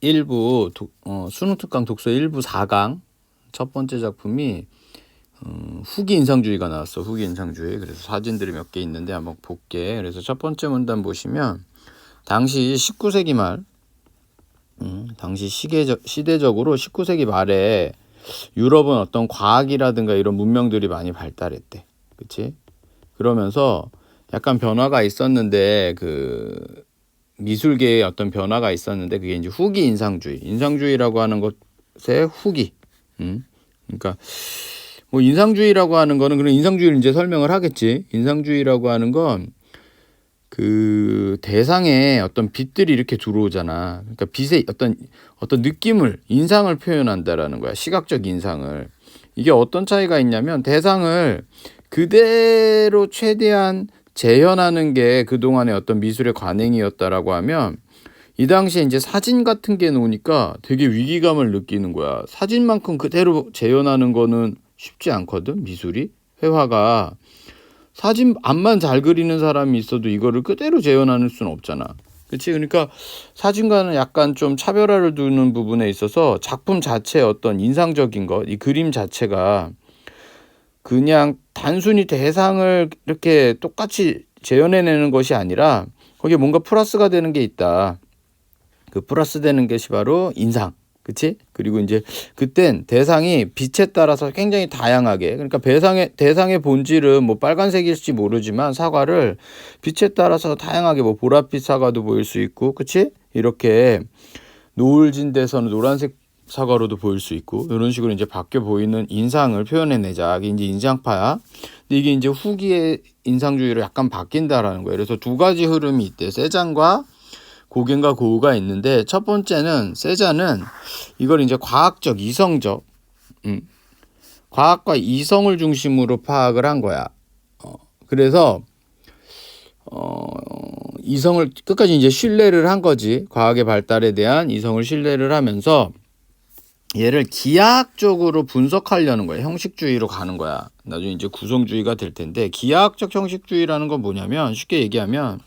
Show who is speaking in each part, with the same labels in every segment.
Speaker 1: 수능 특강 독서 1부 4강 첫 번째 작품이 후기 인상주의가 나왔어. 후기 인상주의. 그래서 사진들이 몇 개 있는데 한번 볼게. 그래서 첫 번째 문단 보시면 당시 19세기 말 당시 시대적으로 19세기 말에 유럽은 어떤 과학이라든가 이런 문명들이 많이 발달했대. 그치? 그러면서 약간 변화가 있었는데 그 미술계에 어떤 변화가 있었는데 그게 이제 후기 인상주의라고 하는 것의 후기. 그러니까 뭐 인상주의라고 하는 거는 그런 인상주의를 이제 설명을 하겠지. 인상주의라고 하는 건 그 대상에 어떤 빛들이 이렇게 들어오잖아. 그러니까 빛의 어떤 느낌을 인상을 표현한다라는 거야. 시각적 인상을. 이게 어떤 차이가 있냐면 대상을 그대로 최대한 재현하는 게 그동안의 어떤 미술의 관행이었다라고 하면 이 당시에 이제 사진 같은 게 나오니까 되게 위기감을 느끼는 거야. 사진만큼 그대로 재현하는 거는 쉽지 않거든, 미술이. 회화가. 사진 앞만 잘 그리는 사람이 있어도 이거를 그대로 재현할 수는 없잖아. 그렇지? 그러니까 사진과는 약간 좀 차별화를 두는 부분에 있어서 작품 자체의 어떤 인상적인 것, 이 그림 자체가 그냥 단순히 대상을 이렇게 똑같이 재현해내는 것이 아니라 거기에 뭔가 플러스가 되는 게 있다. 그 플러스 되는 것이 바로 인상. 그치? 그리고 이제 그땐 대상이 빛에 따라서 굉장히 다양하게, 그러니까 대상의 본질은 뭐 빨간색일지 모르지만 사과를 빛에 따라서 다양하게 뭐 보랏빛 사과도 보일 수 있고, 그치? 이렇게 노을진 데서는 노란색 사과로도 보일 수 있고, 이런 식으로 이제 바뀌어 보이는 인상을 표현해내자. 이게 이제 인상파야. 근데 이게 이제 후기의 인상주의로 약간 바뀐다라는 거예요. 그래서 두 가지 흐름이 있대. 세잔과 고갱과 고우가 있는데, 첫 번째는 세잔은 이걸 이제 과학적, 이성적, 과학과 이성을 중심으로 파악을 한 거야. 그래서 이성을 끝까지 이제 신뢰를 한 거지. 과학의 발달에 대한 이성을 신뢰를 하면서 얘를 기하학적으로 분석하려는 거야. 형식주의로 가는 거야. 나중에 이제 구성주의가 될 텐데, 기하학적 형식주의라는 건 뭐냐면 쉽게 얘기하면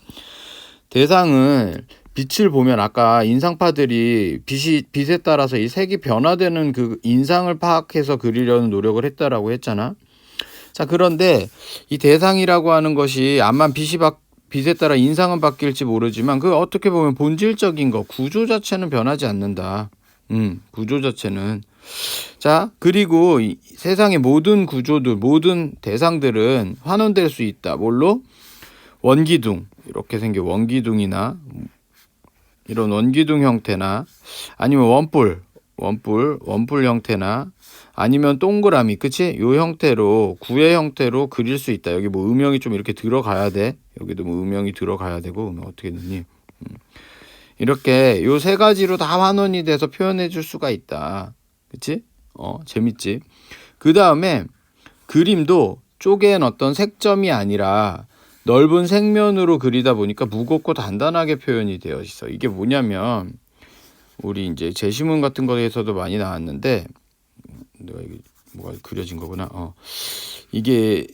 Speaker 1: 대상을 빛을 보면 아까 인상파들이 빛에 따라서 이 색이 변화되는 그 인상을 파악해서 그리려는 노력을 했다라고 했잖아. 자, 그런데 이 대상이라고 하는 것이 암만 빛에 따라 인상은 바뀔지 모르지만 그 어떻게 보면 본질적인 거, 구조 자체는 변하지 않는다. 구조 자체는. 자, 그리고 이 세상의 모든 구조들, 모든 대상들은 환원될 수 있다. 뭘로? 원기둥, 이렇게 생겨 원기둥이나 이런 원기둥 형태나 아니면 원뿔 형태나 아니면 동그라미, 그치? 요 형태로 구의 형태로 그릴 수 있다. 여기 뭐 음영이 좀 이렇게 들어가야 돼. 여기도 뭐 음영이 들어가야 되고, 음영 어떻게 넣니? 이렇게 요 세 가지로 다 환원이 돼서 표현해 줄 수가 있다. 그치? 재밌지? 그 다음에 그림도 쪼갠 어떤 색점이 아니라 넓은 색면으로 그리다 보니까 무겁고 단단하게 표현이 되어 있어. 이게 뭐냐면 우리 이제 제시문 같은 거에서도 많이 나왔는데, 내가 이게 뭐가 그려진 거구나. 이게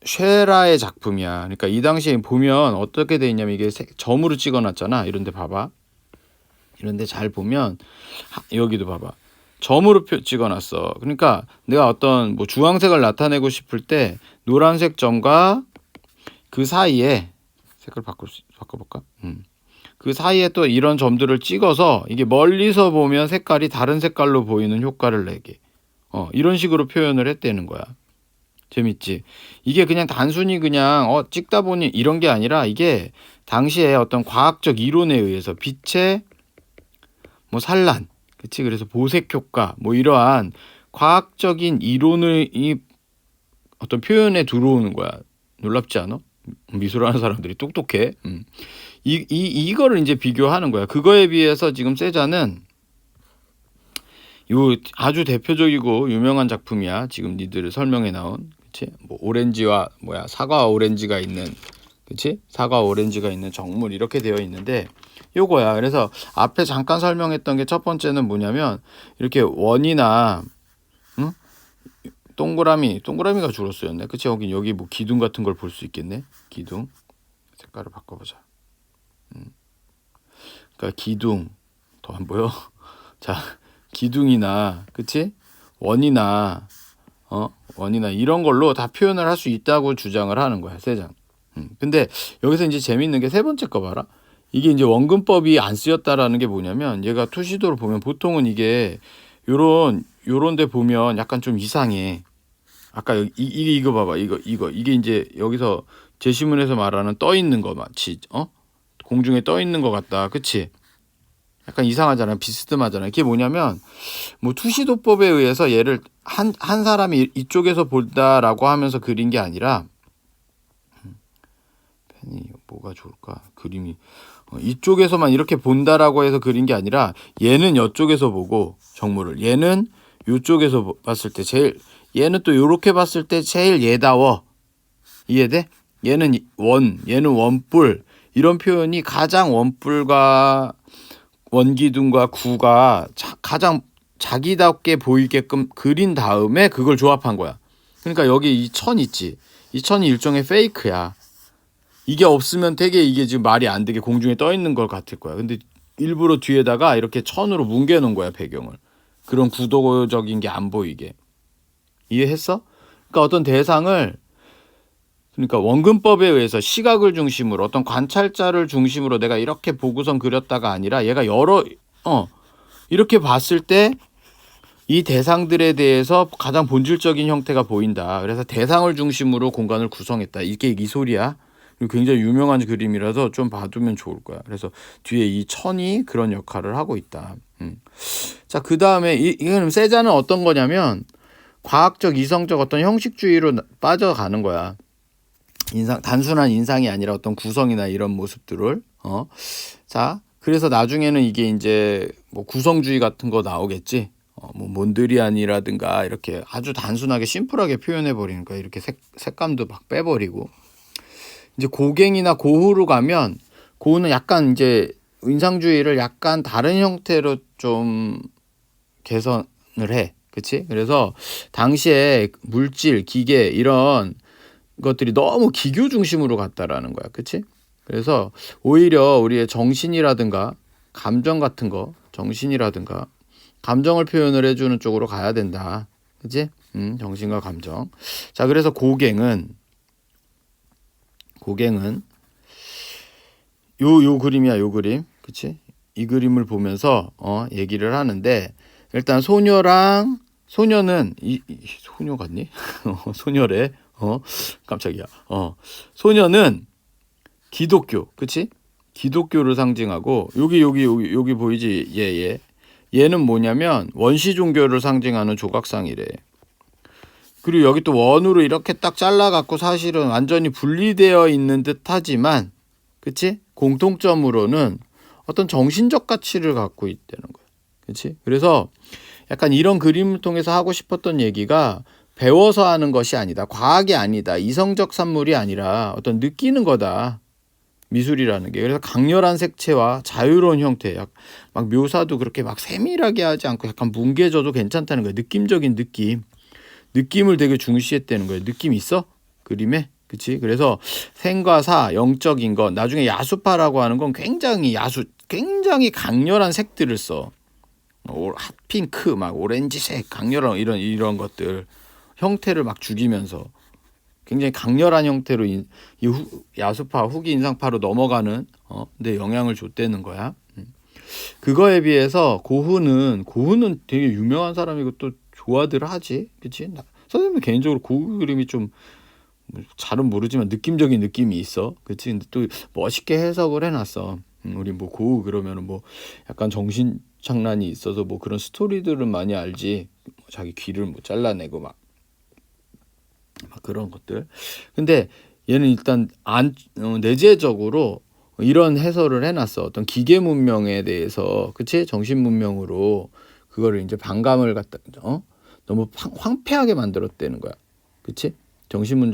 Speaker 1: 쉐라의 작품이야. 그러니까 이 당시에 보면 어떻게 돼 있냐면 이게 점으로 찍어놨잖아. 이런데 봐봐. 이런데 잘 보면 여기도 봐봐. 점으로 찍어놨어. 그러니까 내가 어떤 뭐 주황색을 나타내고 싶을 때 노란색 점과 그 사이에 색깔 바꿔볼까? 그 사이에 또 이런 점들을 찍어서 이게 멀리서 보면 색깔이 다른 색깔로 보이는 효과를 내게. 이런 식으로 표현을 했다는 거야. 재밌지? 이게 그냥 단순히 그냥 찍다 보니 이런 게 아니라 이게 당시에 어떤 과학적 이론에 의해서 빛의 뭐 산란, 그치? 그래서 보색 효과, 뭐 이러한 과학적인 이론을 이 어떤 표현에 들어오는 거야. 놀랍지 않아? 미술하는 사람들이 똑똑해. 이거를 이제 비교하는 거야. 그거에 비해서 지금 세잔은 요 아주 대표적이고 유명한 작품이야. 지금 니들 설명에 나온, 그치? 뭐 오렌지와 사과와 오렌지가 있는, 그치? 사과 오렌지가 있는 정물 이렇게 되어 있는데 요거야. 그래서 앞에 잠깐 설명했던 게 첫 번째는 뭐냐면 이렇게 원이나 동그라미가 주로 쓰였네. 그치? 여기 뭐 기둥 같은 걸 볼 수 있겠네. 기둥 색깔을 바꿔보자. 그러니까 기둥, 더 안 보여? 자, 기둥이나 그치? 원이나 원이나 이런 걸로 다 표현을 할 수 있다고 주장을 하는 거야, 세장. 근데 여기서 이제 재밌는 게 세 번째 거 봐라. 이게 이제 원근법이 안 쓰였다라는 게 뭐냐면 얘가 투시도를 보면 보통은 이게 요런 데 보면 약간 좀 이상해. 아까 이거 봐봐. 이게 이제 여기서 제시문에서 말하는 떠 있는 거 마치 공중에 떠 있는 것 같다. 그치? 약간 이상하잖아. 비스듬하잖아. 이게 뭐냐면 뭐 투시도법에 의해서 얘를 한 사람이 이쪽에서 본다라고 하면서 그린 게 아니라 펜이 뭐가 좋을까? 그림이 이쪽에서만 이렇게 본다라고 해서 그린 게 아니라 얘는 이쪽에서 보고 정물을 얘는 이쪽에서 봤을 때 제일 얘는 또 요렇게 봤을 때 제일 얘다워. 이해돼? 얘는 얘는 원뿔. 이런 표현이 가장 원뿔과 원기둥과 구가 가장 자기답게 보이게끔 그린 다음에 그걸 조합한 거야. 그러니까 여기 이 천 있지. 이 천이 일종의 페이크야. 이게 없으면 되게 이게 지금 말이 안 되게 공중에 떠 있는 걸 같을 거야. 근데 일부러 뒤에다가 이렇게 천으로 뭉개 놓은 거야, 배경을. 그런 구도적인 게 안 보이게. 이해했어? 그러니까 어떤 대상을 그러니까 원근법에 의해서 시각을 중심으로 어떤 관찰자를 중심으로 내가 이렇게 보고선 그렸다가 아니라 얘가 이렇게 봤을 때 이 대상들에 대해서 가장 본질적인 형태가 보인다. 그래서 대상을 중심으로 공간을 구성했다. 이게 이 소리야. 굉장히 유명한 그림이라서 좀 봐두면 좋을 거야. 그래서 뒤에 이 천이 그런 역할을 하고 있다. 자, 그 다음에 이거는 세자는 어떤 거냐면 과학적 이성적 어떤 형식주의로 빠져가는 거야. 단순한 인상이 아니라 어떤 구성이나 이런 모습들을 자, 그래서 나중에는 이게 이제 뭐 구성주의 같은 거 나오겠지. 뭐 몬드리안이라든가 이렇게 아주 단순하게 심플하게 표현해 버리는 거야. 이렇게 색감도 막 빼버리고. 이제 고갱이나 고흐로 가면 고흐는 약간 이제 인상주의를 약간 다른 형태로 좀 개선을 해. 그치? 그래서 당시에 물질, 기계 이런 것들이 너무 기교 중심으로 갔다라는 거야. 그치? 그래서 오히려 우리의 정신이라든가 감정 같은 거, 정신이라든가 감정을 표현을 해주는 쪽으로 가야 된다. 그치? 정신과 감정. 자, 그래서 고갱은 요 그림이야, 요 그림. 그치? 이 그림을 보면서 얘기를 하는데 일단 소녀는 소녀 같니? 소녀래. 깜짝이야. 소녀는 기독교. 그치? 기독교를 상징하고 여기 보이지? 얘는 뭐냐면 원시 종교를 상징하는 조각상이래. 그리고 여기 또 원으로 이렇게 딱 잘라갖고 사실은 완전히 분리되어 있는 듯 하지만, 그치? 공통점으로는 어떤 정신적 가치를 갖고 있다는 거야. 그치? 그래서 약간 이런 그림을 통해서 하고 싶었던 얘기가 배워서 하는 것이 아니다. 과학이 아니다. 이성적 산물이 아니라 어떤 느끼는 거다. 미술이라는 게. 그래서 강렬한 색채와 자유로운 형태, 막 묘사도 그렇게 막 세밀하게 하지 않고 약간 뭉개져도 괜찮다는 거야. 느낌적인 느낌을 되게 중시했다는 거예요. 느낌 있어? 그림에? 그치? 그래서 생과 사, 영적인 것, 나중에 야수파라고 하는 건 굉장히 강렬한 색들을 써. 핫핑크, 막 오렌지색, 강렬한 이런 것들. 형태를 막 죽이면서 굉장히 강렬한 형태로 야수파, 후기 인상파로 넘어가는 데 영향을 줬다는 거야. 그거에 비해서 고흐는 되게 유명한 사람이고 또 좋아들 하지. 그치? 선생님은 개인적으로 고흐 그림이 좀 잘은 모르지만 느낌적인 느낌이 있어. 그치? 근데 또 멋있게 해석을 해놨어. 우리 뭐 고흐 그러면은 뭐 약간 정신 장난이 있어서 뭐 그런 스토리들은 많이 알지. 자기 귀를 뭐 잘라내고 막 그런 것들. 근데 얘는 일단 내재적으로 이런 해설을 해놨어. 어떤 기계 문명에 대해서, 그치? 정신 문명으로 그거를 이제 반감을 갖다 너무 황폐하게 만들었다는 거야. 그치? 정신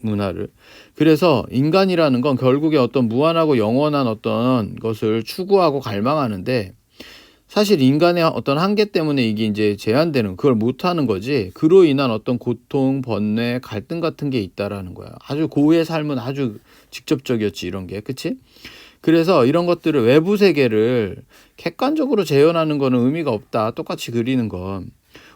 Speaker 1: 문화를. 그래서 인간이라는 건 결국에 어떤 무한하고 영원한 어떤 것을 추구하고 갈망하는데 사실 인간의 어떤 한계 때문에 이게 이제 제한되는, 그걸 못하는 거지. 그로 인한 어떤 고통, 번뇌, 갈등 같은 게 있다라는 거야. 아주 고흐의 삶은 아주 직접적이었지, 이런 게. 그치? 그래서 이런 것들을 외부 세계를 객관적으로 재현하는 거는 의미가 없다. 똑같이 그리는 건.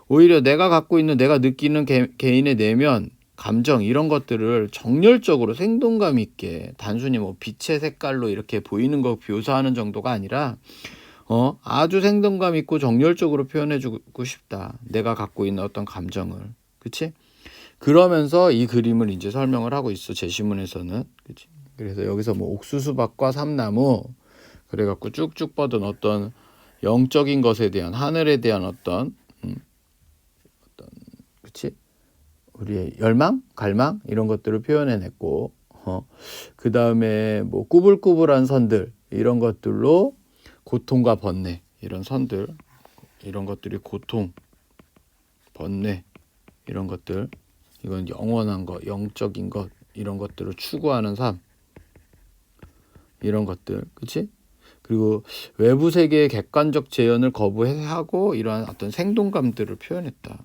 Speaker 1: 오히려 내가 갖고 있는 내가 느끼는 개인의 내면, 감정 이런 것들을 정열적으로 생동감 있게 단순히 뭐 빛의 색깔로 이렇게 보이는 거 묘사하는 정도가 아니라 아주 생동감 있고 정열적으로 표현해 주고 싶다. 내가 갖고 있는 어떤 감정을. 그치? 그러면서 이 그림을 이제 설명을 하고 있어. 제시문에서는. 그치? 그래서 여기서 뭐 옥수수밭과 삼나무 그래갖고 쭉쭉 뻗은 어떤 영적인 것에 대한 하늘에 대한 어떤 그치? 우리의 열망, 갈망 이런 것들을 표현해냈고 그 다음에 뭐 꾸불꾸불한 선들 이런 것들로 고통과 번뇌 이런 선들 이런 것들이 고통, 번뇌 이런 것들 이건 영원한 것, 영적인 것 이런 것들을 추구하는 삶 이런 것들 그치? 그리고 외부 세계의 객관적 재현을 거부하고 이러한 어떤 생동감들을 표현했다.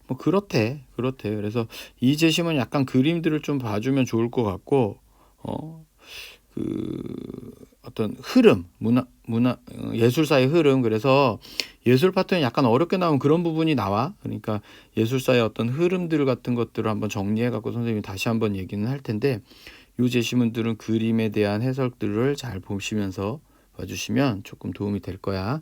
Speaker 1: 뭐 그렇대. 그래서 이 제시문 약간 그림들을 좀 봐주면 좋을 것 같고 그 어떤 흐름, 문화 예술사의 흐름. 그래서 예술 파트는 약간 어렵게 나오면 그런 부분이 나와. 그러니까 예술사의 어떤 흐름들 같은 것들을 한번 정리해 갖고 선생님이 다시 한번 얘기는 할 텐데 이 제시문들은 그림에 대한 해석들을 잘 보시면서 봐주시면 조금 도움이 될 거야.